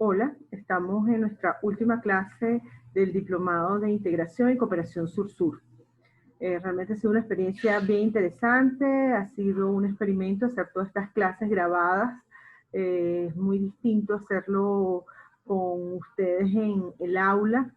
Hola, estamos en nuestra última clase del Diplomado de Integración y Cooperación Sur-Sur. Realmente ha sido una experiencia bien interesante, ha sido un experimento hacer todas estas clases grabadas. Es muy distinto hacerlo con ustedes en el aula.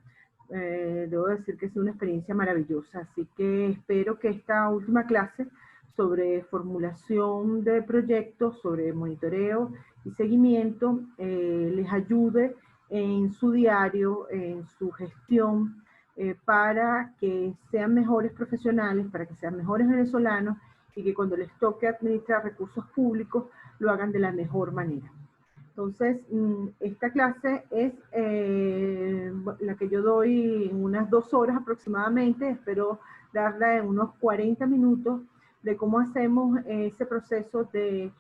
Debo decir que ha sido una experiencia maravillosa, así que espero que esta última clase sobre formulación de proyectos, sobre monitoreo y seguimiento les ayude en su diario, en su gestión, para que sean mejores profesionales, para que sean mejores venezolanos y que cuando les toque administrar recursos públicos lo hagan de la mejor manera. Entonces, esta clase es la que yo doy en unas 2 horas aproximadamente. Espero darla en unos 40 minutos de cómo hacemos ese proceso de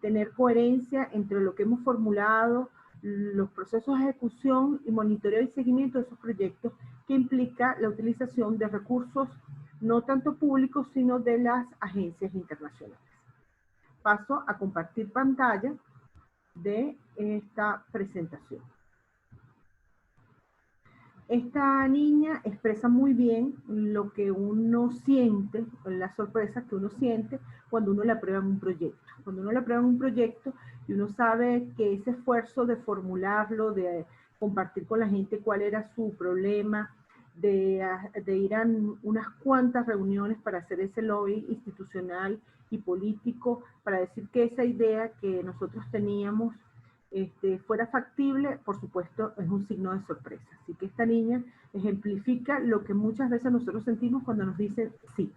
tener coherencia entre lo que hemos formulado, los procesos de ejecución y monitoreo y seguimiento de esos proyectos, que implica la utilización de recursos no tanto públicos, sino de las agencias internacionales. Paso a compartir pantalla de esta presentación. Esta niña expresa muy bien lo que uno siente, la sorpresa que uno siente cuando uno le aprueba un proyecto. Cuando uno le aprueba un proyecto y uno sabe que ese esfuerzo de formularlo, de compartir con la gente cuál era su problema, de ir a unas cuantas reuniones para hacer ese lobby institucional y político, para decir que esa idea que nosotros teníamos fuera factible, por supuesto, es un signo de sorpresa. Así que esta niña ejemplifica lo que muchas veces nosotros sentimos cuando nos dicen, sí,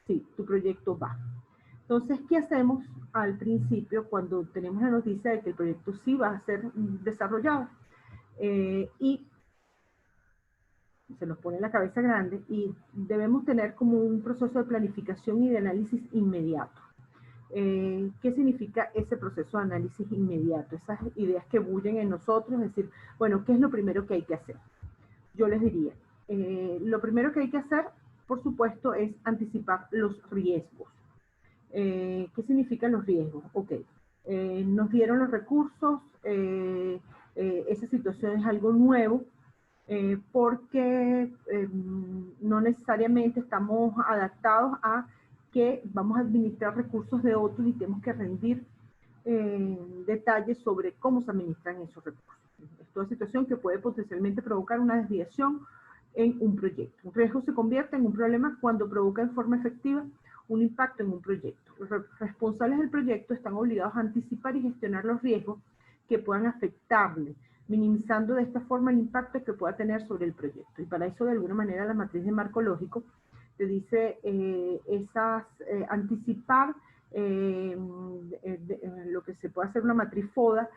sí, tu proyecto va. Entonces, ¿qué hacemos al principio cuando tenemos la noticia de que el proyecto sí va a ser desarrollado? Y se nos pone la cabeza grande y debemos tener como un proceso de planificación y de análisis inmediato. ¿Qué significa ese proceso de análisis inmediato? Esas ideas que bullen en nosotros, es decir, bueno, ¿qué es lo primero que hay que hacer? Yo les diría, lo primero que hay que hacer, por supuesto, es anticipar los riesgos. ¿Qué significan los riesgos? Ok, nos dieron los recursos, esa situación es algo nuevo, porque no necesariamente estamos adaptados a que vamos a administrar recursos de otros y tenemos que rendir detalles sobre cómo se administran esos recursos. Es toda situación que puede potencialmente provocar una desviación en un proyecto. Un riesgo se convierte en un problema cuando provoca de forma efectiva un impacto en un proyecto. Los responsables del proyecto están obligados a anticipar y gestionar los riesgos que puedan afectarle, minimizando de esta forma el impacto que pueda tener sobre el proyecto. Y para eso, de alguna manera, la matriz de marco lógico te dice anticipar lo que se puede hacer una matriz FODA,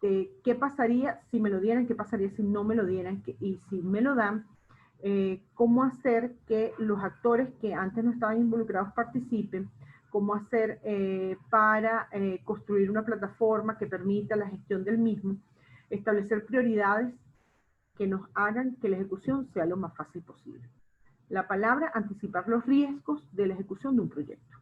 qué pasaría si me lo dieran, qué pasaría si no me lo dieran, y si me lo dan, cómo hacer que los actores que antes no estaban involucrados participen, cómo hacer para construir una plataforma que permita la gestión del mismo, establecer prioridades que nos hagan que la ejecución sea lo más fácil posible. La palabra, anticipar los riesgos de la ejecución de un proyecto.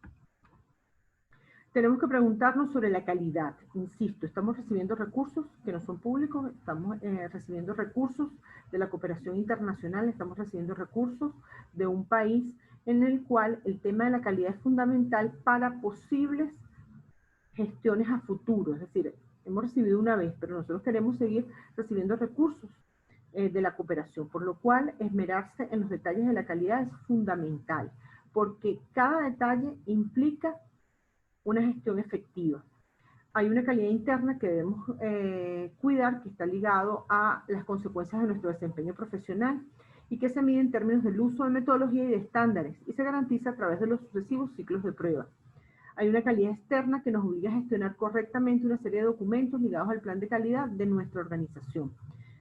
Tenemos que preguntarnos sobre la calidad. Insisto, estamos recibiendo recursos que no son públicos, estamos recibiendo recursos de la cooperación internacional, estamos recibiendo recursos de un país en el cual el tema de la calidad es fundamental para posibles gestiones a futuro. Es decir, hemos recibido una vez, pero nosotros queremos seguir recibiendo recursos de la cooperación, por lo cual esmerarse en los detalles de la calidad es fundamental, porque cada detalle implica una gestión efectiva. Hay una calidad interna que debemos cuidar, que está ligado a las consecuencias de nuestro desempeño profesional y que se mide en términos del uso de metodología y de estándares y se garantiza a través de los sucesivos ciclos de prueba. Hay una calidad externa que nos obliga a gestionar correctamente una serie de documentos ligados al plan de calidad de nuestra organización.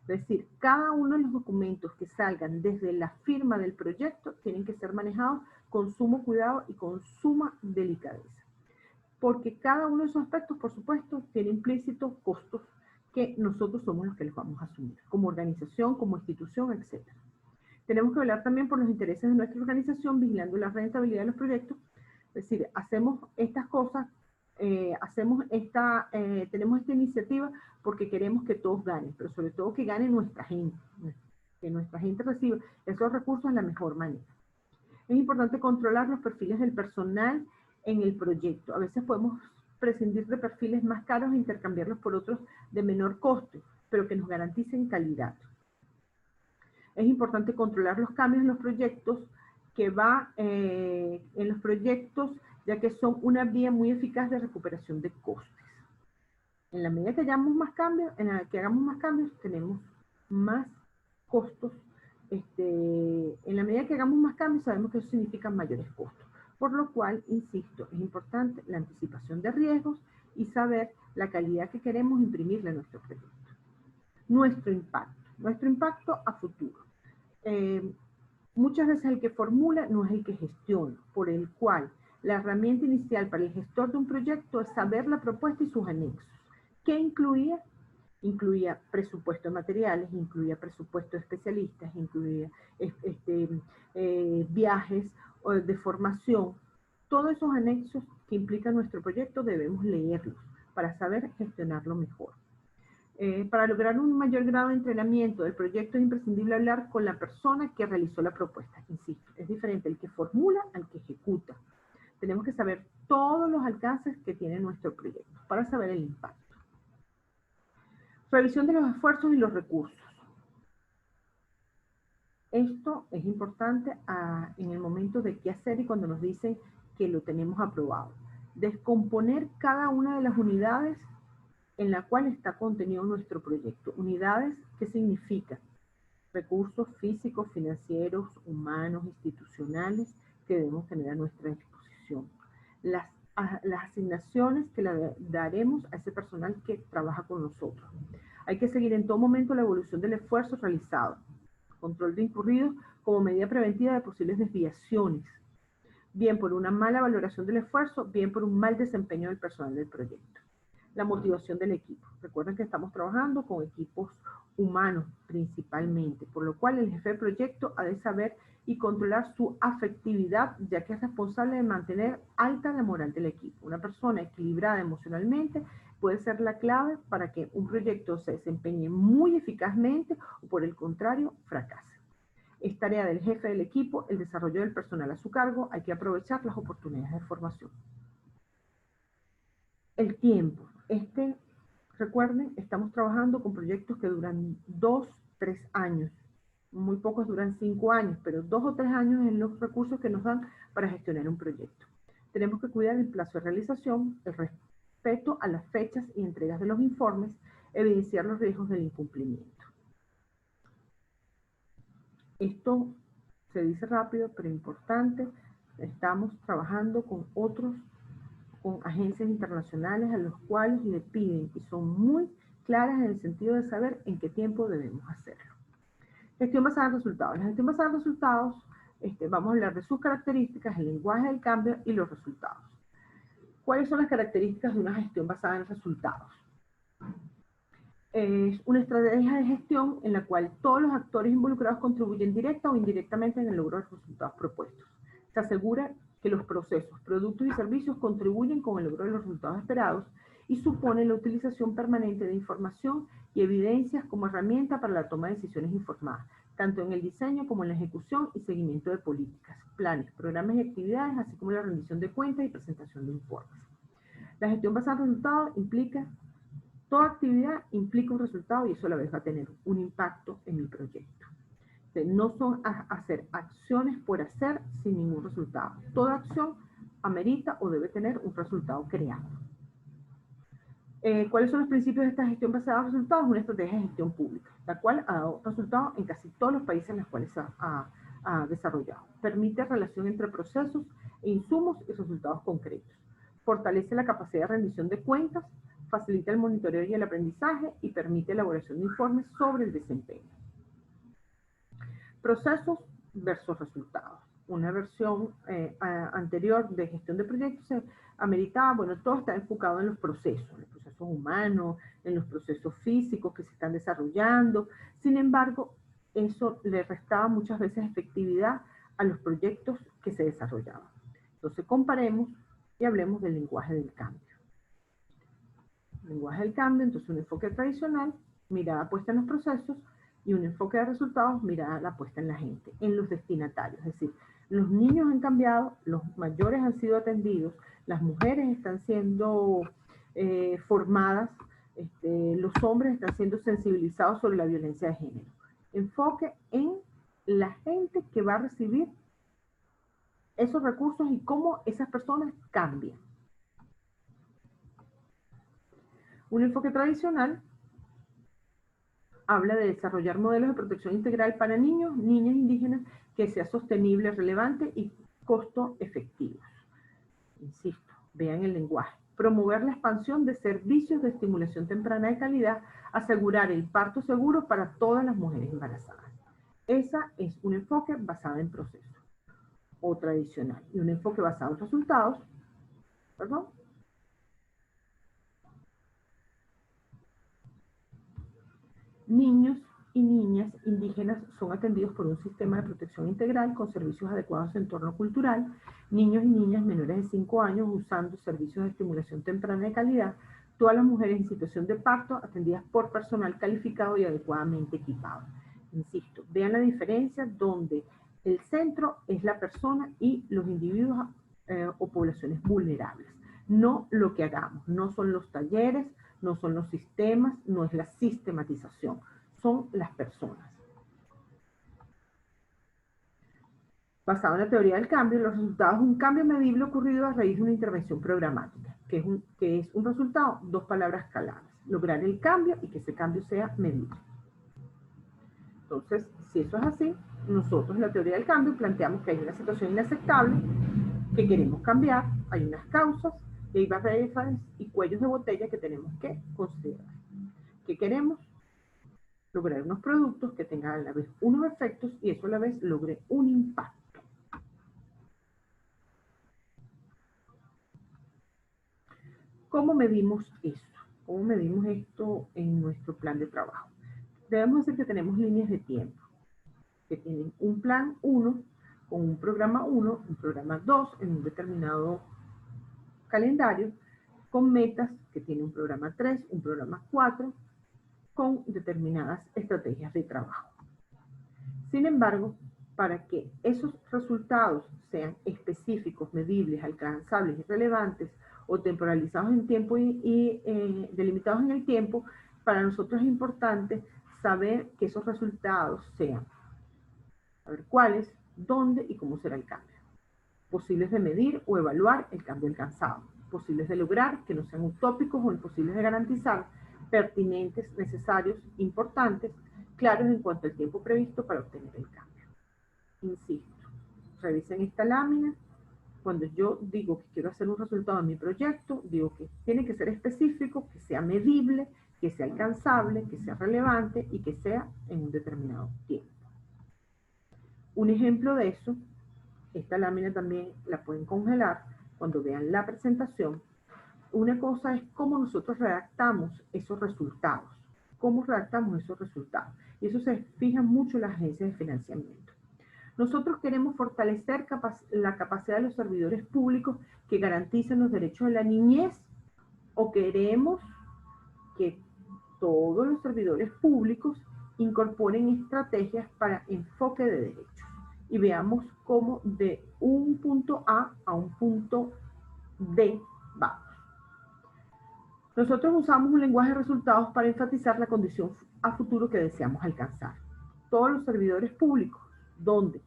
Es decir, cada uno de los documentos que salgan desde la firma del proyecto tienen que ser manejados con sumo cuidado y con suma delicadeza. Porque cada uno de esos aspectos, por supuesto, tiene implícitos costos que nosotros somos los que los vamos a asumir, como organización, como institución, etc. Tenemos que velar también por los intereses de nuestra organización, vigilando la rentabilidad de los proyectos. Es decir, hacemos estas cosas tenemos esta iniciativa porque queremos que todos ganen, pero sobre todo que gane nuestra gente, que nuestra gente reciba esos recursos de la mejor manera. Es importante controlar los perfiles del personal en el proyecto. A veces podemos prescindir de perfiles más caros e intercambiarlos por otros de menor coste, pero que nos garanticen calidad. Es importante controlar los cambios en los proyectos ya que son una vía muy eficaz de recuperación de costes. En la medida que hagamos más cambios, tenemos más costos. En la medida que hagamos más cambios, sabemos que eso significa mayores costos. Por lo cual, insisto, es importante la anticipación de riesgos y saber la calidad que queremos imprimirle a nuestro proyecto. Nuestro impacto a futuro. Muchas veces el que formula no es el que gestiona, por el cual la herramienta inicial para el gestor de un proyecto es saber la propuesta y sus anexos. ¿Qué incluía? Incluía presupuesto de materiales, incluía presupuesto de especialistas, incluía viajes de formación. Todos esos anexos que implica nuestro proyecto debemos leerlos para saber gestionarlo mejor. Para lograr un mayor grado de entrenamiento del proyecto es imprescindible hablar con la persona que realizó la propuesta. Insisto, es diferente el que formula al que ejecuta. Tenemos que saber todos los alcances que tiene nuestro proyecto para saber el impacto. Revisión de los esfuerzos y los recursos. Esto es importante en el momento de qué hacer y cuando nos dicen que lo tenemos aprobado. Descomponer cada una de las unidades en la cual está contenido nuestro proyecto. Unidades, ¿qué significa? Recursos físicos, financieros, humanos, institucionales que debemos tener a nuestra disposición. Las asignaciones que le daremos a ese personal que trabaja con nosotros. Hay que seguir en todo momento la evolución del esfuerzo realizado. Control de incurridos como medida preventiva de posibles desviaciones. Bien por una mala valoración del esfuerzo, bien por un mal desempeño del personal del proyecto. La motivación del equipo. Recuerden que estamos trabajando con equipos humanos principalmente, por lo cual el jefe de proyecto ha de saber y controlar su afectividad, ya que es responsable de mantener alta la moral del equipo. Una persona equilibrada emocionalmente puede ser la clave para que un proyecto se desempeñe muy eficazmente o por el contrario, fracase. Es tarea del jefe del equipo el desarrollo del personal a su cargo. Hay que aprovechar las oportunidades de formación. El tiempo. Recuerden, estamos trabajando con proyectos que duran 2, 3 años. Muy pocos duran 5 años, pero 2 o 3 años en los recursos que nos dan para gestionar un proyecto. Tenemos que cuidar el plazo de realización, el respeto a las fechas y entregas de los informes, evidenciar los riesgos del incumplimiento. Esto se dice rápido, pero importante. Estamos trabajando con agencias internacionales a los cuales le piden y son muy claras en el sentido de saber en qué tiempo debemos hacerlo. Gestión basada en resultados. La gestión basada en resultados, vamos a hablar de sus características, el lenguaje del cambio y los resultados. ¿Cuáles son las características de una gestión basada en resultados? Es una estrategia de gestión en la cual todos los actores involucrados contribuyen directa o indirectamente en el logro de los resultados propuestos. Se asegura que los procesos, productos y servicios contribuyen con el logro de los resultados esperados y supone la utilización permanente de información y evidencias como herramienta para la toma de decisiones informadas, tanto en el diseño como en la ejecución y seguimiento de políticas, planes, programas y actividades, así como la rendición de cuentas y presentación de informes. La gestión basada en resultados implica, toda actividad implica un resultado y eso a la vez va a tener un impacto en el proyecto. No son hacer acciones por hacer sin ningún resultado. Toda acción amerita o debe tener un resultado creado. ¿Cuáles son los principios de esta gestión basada en resultados? Una estrategia de gestión pública, la cual ha dado resultados en casi todos los países en los cuales se ha desarrollado. Permite relación entre procesos e insumos y resultados concretos. Fortalece la capacidad de rendición de cuentas, facilita el monitoreo y el aprendizaje y permite elaboración de informes sobre el desempeño. Procesos versus resultados. Una versión anterior de gestión de proyectos se ameritaba, bueno, todo está enfocado en los procesos humanos, en los procesos físicos que se están desarrollando. Sin embargo, eso le restaba muchas veces efectividad a los proyectos que se desarrollaban. Entonces, comparemos y hablemos del lenguaje del cambio. lenguaje del cambio, entonces un enfoque tradicional, mirada puesta en los procesos, y un enfoque de resultados, mirada puesta en la gente, en los destinatarios. Es decir, los niños han cambiado, los mayores han sido atendidos, las mujeres están siendo formadas, los hombres están siendo sensibilizados sobre la violencia de género. Enfoque en la gente que va a recibir esos recursos y cómo esas personas cambian. Un enfoque tradicional habla de desarrollar modelos de protección integral para niños, niñas indígenas, que sea sostenible, relevante y costo efectivo. Insisto, vean el lenguaje. Promover la expansión de servicios de estimulación temprana de calidad, asegurar el parto seguro para todas las mujeres embarazadas. Esa es un enfoque basado en procesos o tradicional, y un enfoque basado en resultados, perdón. Niños y niñas indígenas son atendidos por un sistema de protección integral con servicios adecuados a su entorno cultural. Niños y niñas menores de 5 años usando servicios de estimulación temprana de calidad. Todas las mujeres en situación de parto atendidas por personal calificado y adecuadamente equipado. Insisto, vean la diferencia donde el centro es la persona y los individuos o poblaciones vulnerables. No lo que hagamos, no son los talleres, no son los sistemas, no es la sistematización, son las personas. Basado en la teoría del cambio, los resultados de un cambio medible ocurrido a raíz de una intervención programática, que es un resultado, dos palabras claves: lograr el cambio y que ese cambio sea medible. Entonces, si eso es así, nosotros en la teoría del cambio planteamos que hay una situación inaceptable, que queremos cambiar, hay unas causas, y hay barreras y cuellos de botella que tenemos que considerar. ¿Qué queremos? Lograr unos productos que tengan a la vez unos efectos y eso a la vez logre un impacto. ¿Cómo medimos esto? ¿Cómo medimos esto en nuestro plan de trabajo? Debemos decir que tenemos líneas de tiempo, que tienen un plan 1 con un programa 1, un programa 2 en un determinado calendario, con metas que tiene un programa 3, un programa 4, con determinadas estrategias de trabajo. Sin embargo, para que esos resultados sean específicos, medibles, alcanzables y relevantes, o temporalizados en tiempo y delimitados en el tiempo, para nosotros es importante saber que esos resultados sean, saber cuáles, dónde y cómo será el cambio. Posibles de medir o evaluar el cambio alcanzado. Posibles de lograr, que no sean utópicos o imposibles de garantizar. Pertinentes, necesarios, importantes, claros en cuanto al tiempo previsto para obtener el cambio. Insisto, revisen esta lámina. Cuando yo digo que quiero hacer un resultado en mi proyecto, digo que tiene que ser específico, que sea medible, que sea alcanzable, que sea relevante y que sea en un determinado tiempo. Un ejemplo de eso, esta lámina también la pueden congelar cuando vean la presentación. Una cosa es cómo nosotros redactamos esos resultados. ¿Cómo redactamos esos resultados? Y eso se fija mucho en las agencias de financiamiento. Nosotros queremos fortalecer la capacidad de los servidores públicos que garanticen los derechos de la niñez, o queremos que todos los servidores públicos incorporen estrategias para enfoque de derechos. Y veamos cómo de un punto A a un punto D vamos. Nosotros usamos un lenguaje de resultados para enfatizar la condición a futuro que deseamos alcanzar. Todos los servidores públicos, donde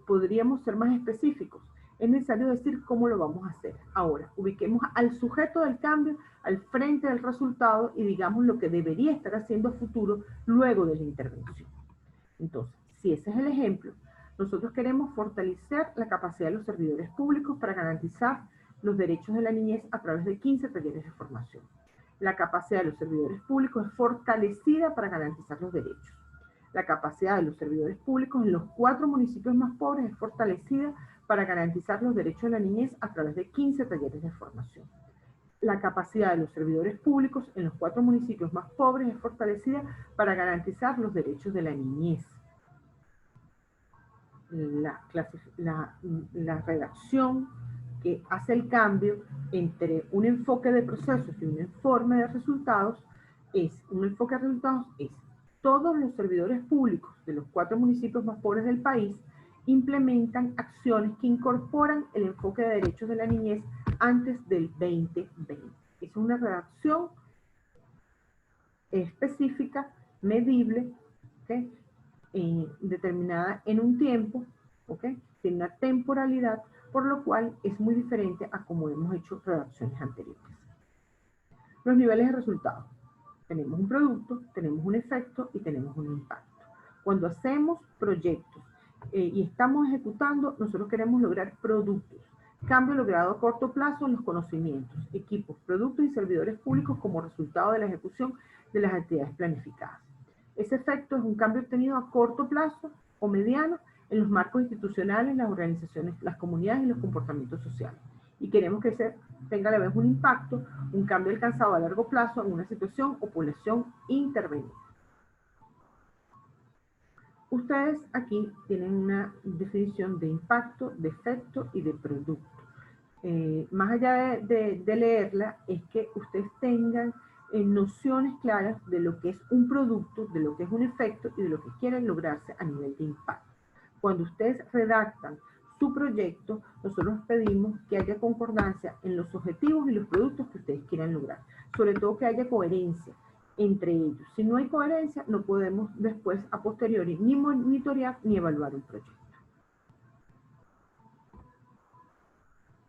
podríamos ser más específicos, es necesario decir cómo lo vamos a hacer. Ahora, ubiquemos al sujeto del cambio al frente del resultado y digamos lo que debería estar haciendo a futuro luego de la intervención. Entonces, si ese es el ejemplo, nosotros queremos fortalecer la capacidad de los servidores públicos para garantizar los derechos de la niñez a través de 15 talleres de formación. La capacidad de los servidores públicos es fortalecida para garantizar los derechos. La capacidad de los servidores públicos en los 4 municipios más pobres es fortalecida para garantizar los derechos de la niñez a través de 15 talleres de formación. La capacidad de los servidores públicos en los 4 municipios más pobres es fortalecida para garantizar los derechos de la niñez. La redacción que hace el cambio entre un enfoque de procesos y un informe de resultados un enfoque de resultados es todos los servidores públicos de los 4 municipios más pobres del país implementan acciones que incorporan el enfoque de derechos de la niñez antes del 2020. Es una redacción específica, medible, ¿okay? Determinada en un tiempo, ¿okay? Tiene una temporalidad, por lo cual es muy diferente a como hemos hecho redacciones anteriores. Los niveles de resultados. Tenemos un producto, tenemos un efecto y tenemos un impacto. Cuando hacemos proyectos y estamos ejecutando, nosotros queremos lograr productos. Cambio logrado a corto plazo en los conocimientos, equipos, productos y servidores públicos como resultado de la ejecución de las actividades planificadas. Ese efecto es un cambio obtenido a corto plazo o mediano en los marcos institucionales, las organizaciones, las comunidades y los comportamientos sociales. Y queremos que tenga a la vez un impacto, un cambio alcanzado a largo plazo en una situación o población intervenida. Ustedes aquí tienen una definición de impacto, de efecto y de producto. Más allá de leerla, es que ustedes tengan nociones claras de lo que es un producto, de lo que es un efecto y de lo que quieren lograrse a nivel de impacto. Cuando ustedes redactan su proyecto, nosotros pedimos que haya concordancia en los objetivos y los productos que ustedes quieran lograr. Sobre todo que haya coherencia entre ellos. Si no hay coherencia, no podemos después, a posteriori, ni monitorear ni evaluar un proyecto.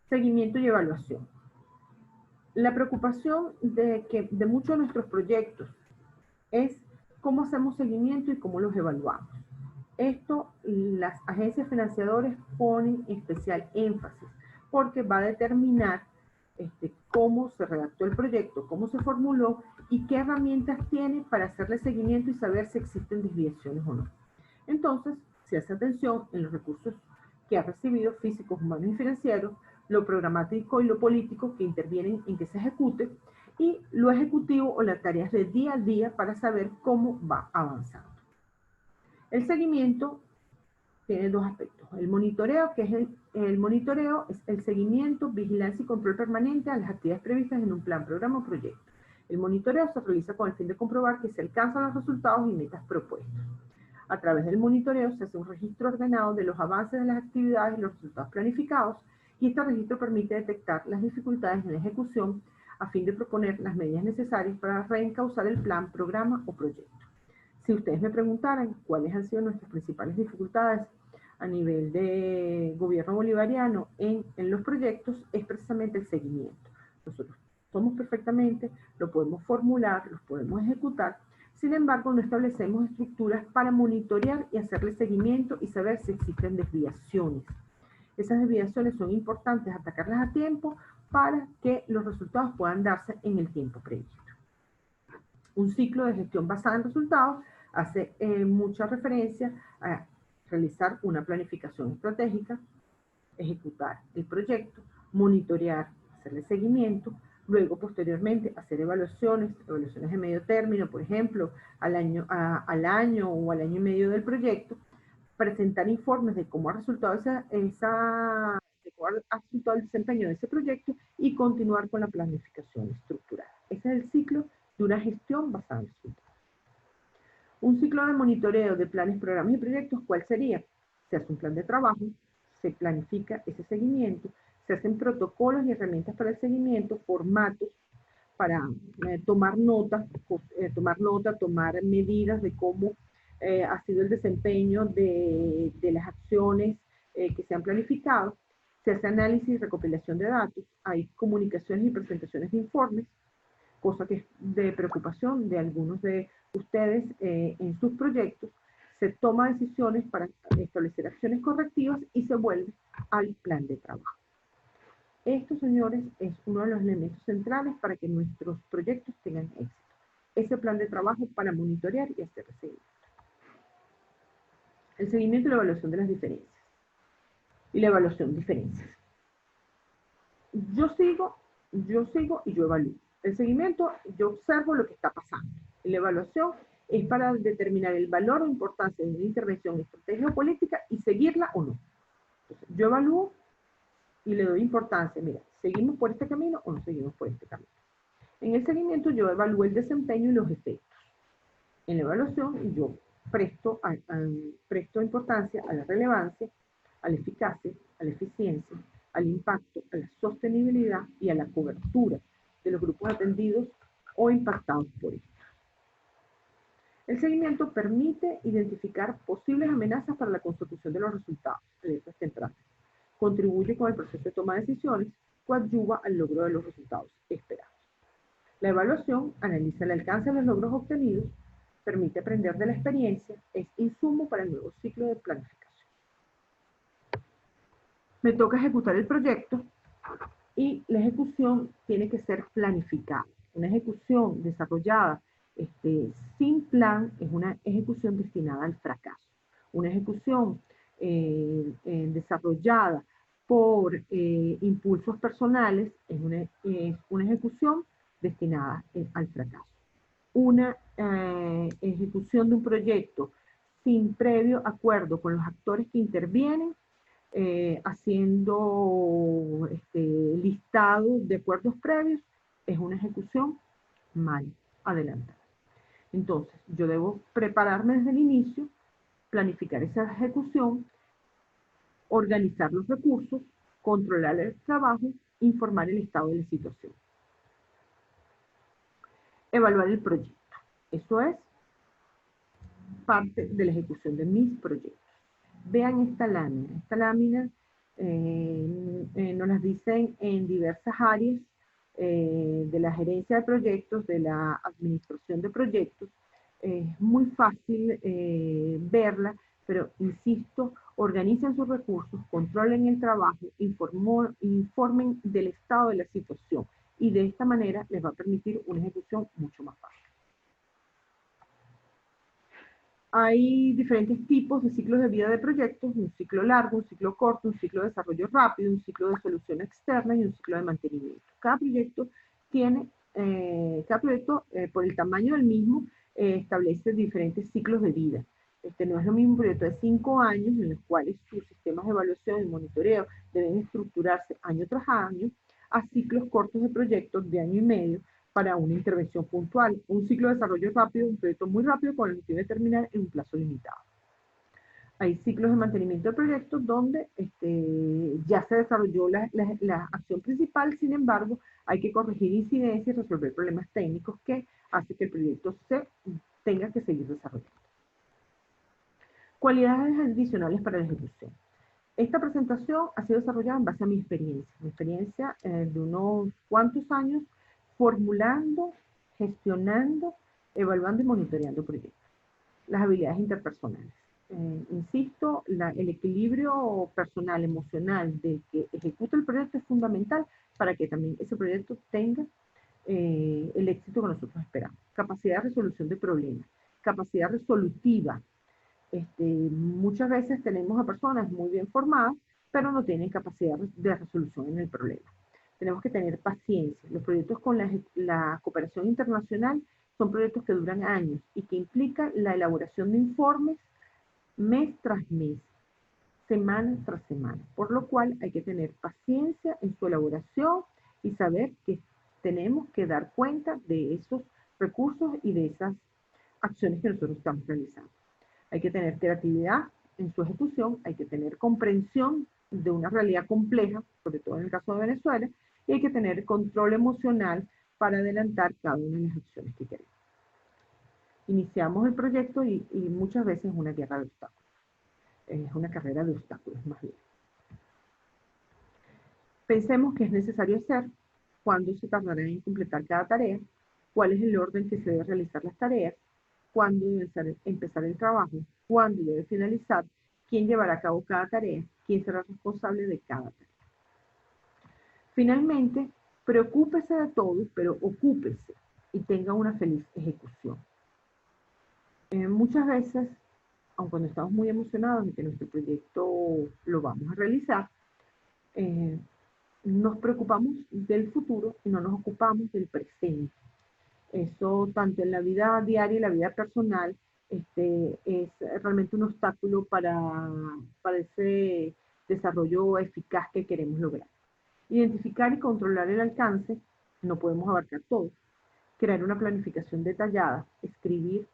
Seguimiento y evaluación. La preocupación de muchos de nuestros proyectos es cómo hacemos seguimiento y cómo los evaluamos. Esto las agencias financiadoras ponen especial énfasis porque va a determinar cómo se redactó el proyecto, cómo se formuló y qué herramientas tiene para hacerle seguimiento y saber si existen desviaciones o no. Entonces, se hace atención en los recursos que ha recibido físicos, humanos y financieros, lo programático y lo político que intervienen en que se ejecute y lo ejecutivo o las tareas de día a día para saber cómo va avanzando. El seguimiento tiene 2 aspectos. El monitoreo, que es el monitoreo es el seguimiento, vigilancia y control permanente a las actividades previstas en un plan, programa o proyecto. El monitoreo se realiza con el fin de comprobar que se alcanzan los resultados y metas propuestas. A través del monitoreo se hace un registro ordenado de los avances de las actividades y los resultados planificados, y este registro permite detectar las dificultades en la ejecución a fin de proponer las medidas necesarias para reencauzar el plan, programa o proyecto. Si ustedes me preguntaran cuáles han sido nuestras principales dificultades a nivel de gobierno bolivariano en los proyectos, es precisamente el seguimiento. Nosotros somos perfectamente, lo podemos formular, los podemos ejecutar, sin embargo no establecemos estructuras para monitorear y hacerle seguimiento y saber si existen desviaciones. Esas desviaciones son importantes atacarlas a tiempo para que los resultados puedan darse en el tiempo previsto. Un ciclo de gestión basada en resultados hace mucha referencia a realizar una planificación estratégica, ejecutar el proyecto, monitorear, hacerle seguimiento, luego posteriormente hacer evaluaciones de medio término, por ejemplo, al año o al año y medio del proyecto, presentar informes de cómo ha resultado el desempeño de ese proyecto y continuar con la planificación estructural. Ese es el ciclo de una gestión basada en resultados. Un ciclo de monitoreo de planes, programas y proyectos, ¿cuál sería? Se hace un plan de trabajo, se planifica ese seguimiento, se hacen protocolos y herramientas para el seguimiento, formatos para tomar medidas de cómo ha sido el desempeño de las acciones que se han planificado, se hace análisis y recopilación de datos, hay comunicaciones y presentaciones de informes, cosa que es de preocupación de algunos de ustedes en sus proyectos, se toma decisiones para establecer acciones correctivas y se vuelve al plan de trabajo. Esto, señores, es uno de los elementos centrales para que nuestros proyectos tengan éxito. Ese plan de trabajo para monitorear y hacer seguimiento. El seguimiento y la evaluación de las diferencias. Y la evaluación de diferencias. Yo sigo y yo evalúo. El seguimiento, yo observo lo que está pasando. La evaluación es para determinar el valor o importancia de una intervención, estrategia o política y seguirla o no. Entonces, yo evalúo y le doy importancia, mira, ¿seguimos por este camino o no seguimos por este camino? En el seguimiento yo evalúo el desempeño y los efectos. En la evaluación yo presto importancia a la relevancia, a la eficacia, a la eficiencia, al impacto, a la sostenibilidad y a la cobertura de los grupos atendidos o impactados por esto. El seguimiento permite identificar posibles amenazas para la consecución de los resultados, alertas tempranas. Contribuye con el proceso de toma de decisiones, coadyuva al logro de los resultados esperados. La evaluación analiza el alcance de los logros obtenidos, permite aprender de la experiencia, es insumo para el nuevo ciclo de planificación. Me toca ejecutar el proyecto y la ejecución tiene que ser planificada. Una ejecución desarrollada sin plan es una ejecución destinada al fracaso. Una ejecución desarrollada por impulsos personales es una ejecución destinada al fracaso. Una ejecución de un proyecto sin previo acuerdo con los actores que intervienen, haciendo listados de acuerdos previos, es una ejecución mal adelantada. Entonces, yo debo prepararme desde el inicio, planificar esa ejecución, organizar los recursos, controlar el trabajo, informar el estado de la situación. Evaluar el proyecto. Eso es parte de la ejecución de mis proyectos. Vean esta lámina. Esta lámina nos las dicen en diversas áreas de la gerencia de proyectos, de la administración de proyectos. Es muy fácil verla, pero insisto, organicen sus recursos, controlen el trabajo, informen del estado de la situación y de esta manera les va a permitir una ejecución mucho más fácil. Hay diferentes tipos de ciclos de vida de proyectos, un ciclo largo, un ciclo corto, un ciclo de desarrollo rápido, un ciclo de solución externa y un ciclo de mantenimiento. Cada proyecto por el tamaño del mismo, establece diferentes ciclos de vida. No es lo mismo un proyecto de 5 años, en los cuales sus sistemas de evaluación y monitoreo deben estructurarse año tras año, a ciclos cortos de proyectos de año y medio, para una intervención puntual. Un ciclo de desarrollo rápido, un proyecto muy rápido con el objetivo de terminar en un plazo limitado. Hay ciclos de mantenimiento de proyectos donde ya se desarrolló la acción principal, sin embargo, hay que corregir incidencias y resolver problemas técnicos que hacen que el proyecto se tenga que seguir desarrollando. Cualidades adicionales para la ejecución. Esta presentación ha sido desarrollada en base a mi experiencia de unos cuantos años formulando, gestionando, evaluando y monitoreando proyectos. Las habilidades interpersonales. Insisto, el equilibrio personal, emocional del que ejecuta el proyecto es fundamental para que también ese proyecto tenga el éxito que nosotros esperamos. Capacidad de resolución de problemas, capacidad resolutiva. Muchas veces tenemos a personas muy bien formadas, pero no tienen capacidad de resolución en el problema. Tenemos que tener paciencia. Los proyectos con la cooperación internacional son proyectos que duran años y que implican la elaboración de informes mes tras mes, semana tras semana, por lo cual hay que tener paciencia en su elaboración y saber que tenemos que dar cuenta de esos recursos y de esas acciones que nosotros estamos realizando. Hay que tener creatividad en su ejecución, hay que tener comprensión de una realidad compleja, sobre todo en el caso de Venezuela, y hay que tener control emocional para adelantar cada una de las acciones que queremos. Iniciamos el proyecto y muchas veces es una guerra de obstáculos. Es una carrera de obstáculos más bien. Pensemos qué es necesario hacer, cuándo se tardará en completar cada tarea, cuál es el orden que se debe realizar las tareas, cuándo debe empezar el trabajo, cuándo debe finalizar, quién llevará a cabo cada tarea, quién será responsable de cada tarea. Finalmente, preocúpese de todo, pero ocúpese y tenga una feliz ejecución. Muchas veces, aun cuando estamos muy emocionados de que nuestro proyecto lo vamos a realizar, nos preocupamos del futuro y no nos ocupamos del presente. Eso, tanto en la vida diaria y la vida personal, es realmente un obstáculo para ese desarrollo eficaz que queremos lograr. Identificar y controlar el alcance, no podemos abarcar todo. Crear una planificación detallada, escribir,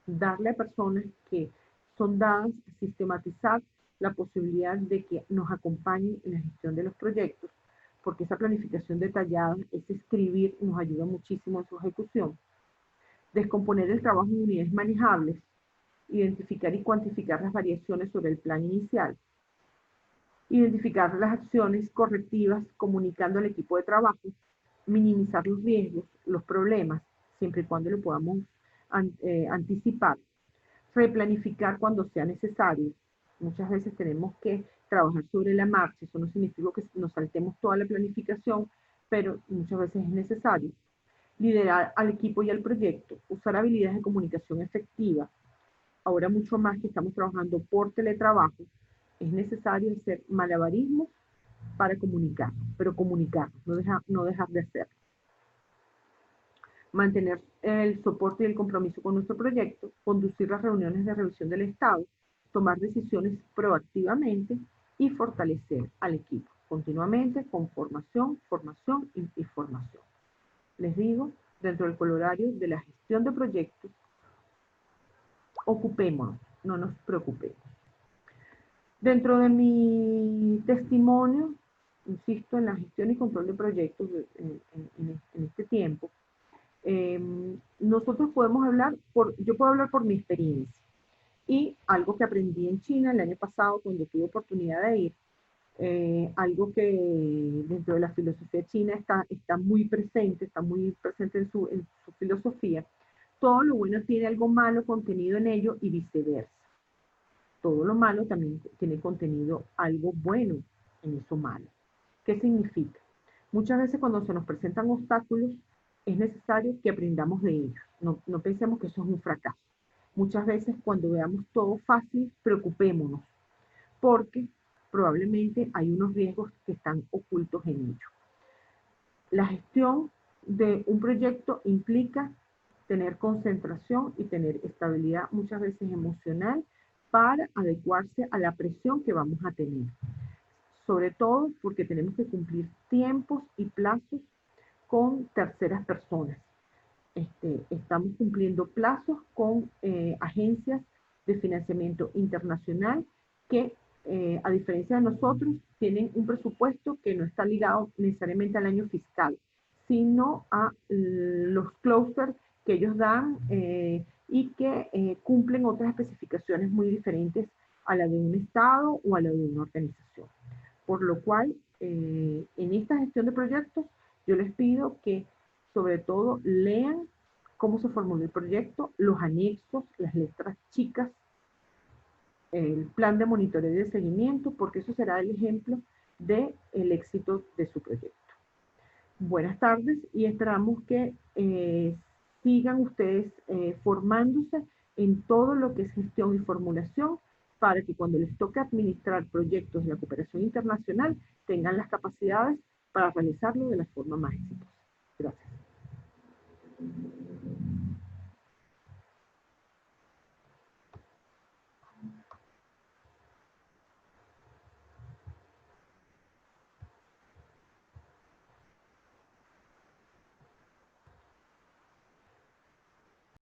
darle a personas que son dadas, sistematizar la posibilidad de que nos acompañen en la gestión de los proyectos, porque esa planificación detallada, ese escribir, nos ayuda muchísimo en su ejecución. Descomponer el trabajo en unidades manejables, identificar y cuantificar las variaciones sobre el plan inicial, identificar las acciones correctivas comunicando al equipo de trabajo, minimizar los riesgos, los problemas, siempre y cuando lo podamos anticipar, replanificar cuando sea necesario. Muchas veces tenemos que trabajar sobre la marcha, eso no significa que nos saltemos toda la planificación, pero muchas veces es necesario. Liderar al equipo y al proyecto, usar habilidades de comunicación efectiva. Ahora mucho más que estamos trabajando por teletrabajo, es necesario hacer malabarismos para comunicar, pero comunicar, no dejar de hacerlo. Mantener el soporte y el compromiso con nuestro proyecto, conducir las reuniones de revisión del estado, tomar decisiones proactivamente y fortalecer al equipo continuamente con formación, formación y formación. Les digo, dentro del colorario de la gestión de proyectos, ocupémonos, no nos preocupemos. Dentro de mi testimonio, insisto, en la gestión y control de proyectos en este tiempo, nosotros podemos hablar, yo puedo hablar por mi experiencia y algo que aprendí en China el año pasado cuando tuve oportunidad de ir, algo que dentro de la filosofía china está muy presente en su filosofía. Todo lo bueno tiene algo malo contenido en ello y viceversa. Todo lo malo también tiene contenido algo bueno en eso malo. ¿Qué significa? Muchas veces cuando se nos presentan obstáculos es necesario que aprendamos de ellos. No pensemos que eso es un fracaso. Muchas veces cuando veamos todo fácil, preocupémonos, porque probablemente hay unos riesgos que están ocultos en ello. La gestión de un proyecto implica tener concentración y tener estabilidad muchas veces emocional para adecuarse a la presión que vamos a tener. Sobre todo porque tenemos que cumplir tiempos y plazos con terceras personas. Estamos cumpliendo plazos con agencias de financiamiento internacional que, a diferencia de nosotros, tienen un presupuesto que no está ligado necesariamente al año fiscal, sino a los clusters que ellos dan y que cumplen otras especificaciones muy diferentes a la de un Estado o a la de una organización. Por lo cual, en esta gestión de proyectos, yo les pido que sobre todo lean cómo se formuló el proyecto, los anexos, las letras chicas, el plan de monitoreo y de seguimiento, porque eso será el ejemplo del éxito de su proyecto. Buenas tardes y esperamos que sigan ustedes formándose en todo lo que es gestión y formulación para que cuando les toque administrar proyectos de la cooperación internacional tengan las capacidades para realizarlo de la forma más exitosa. Gracias.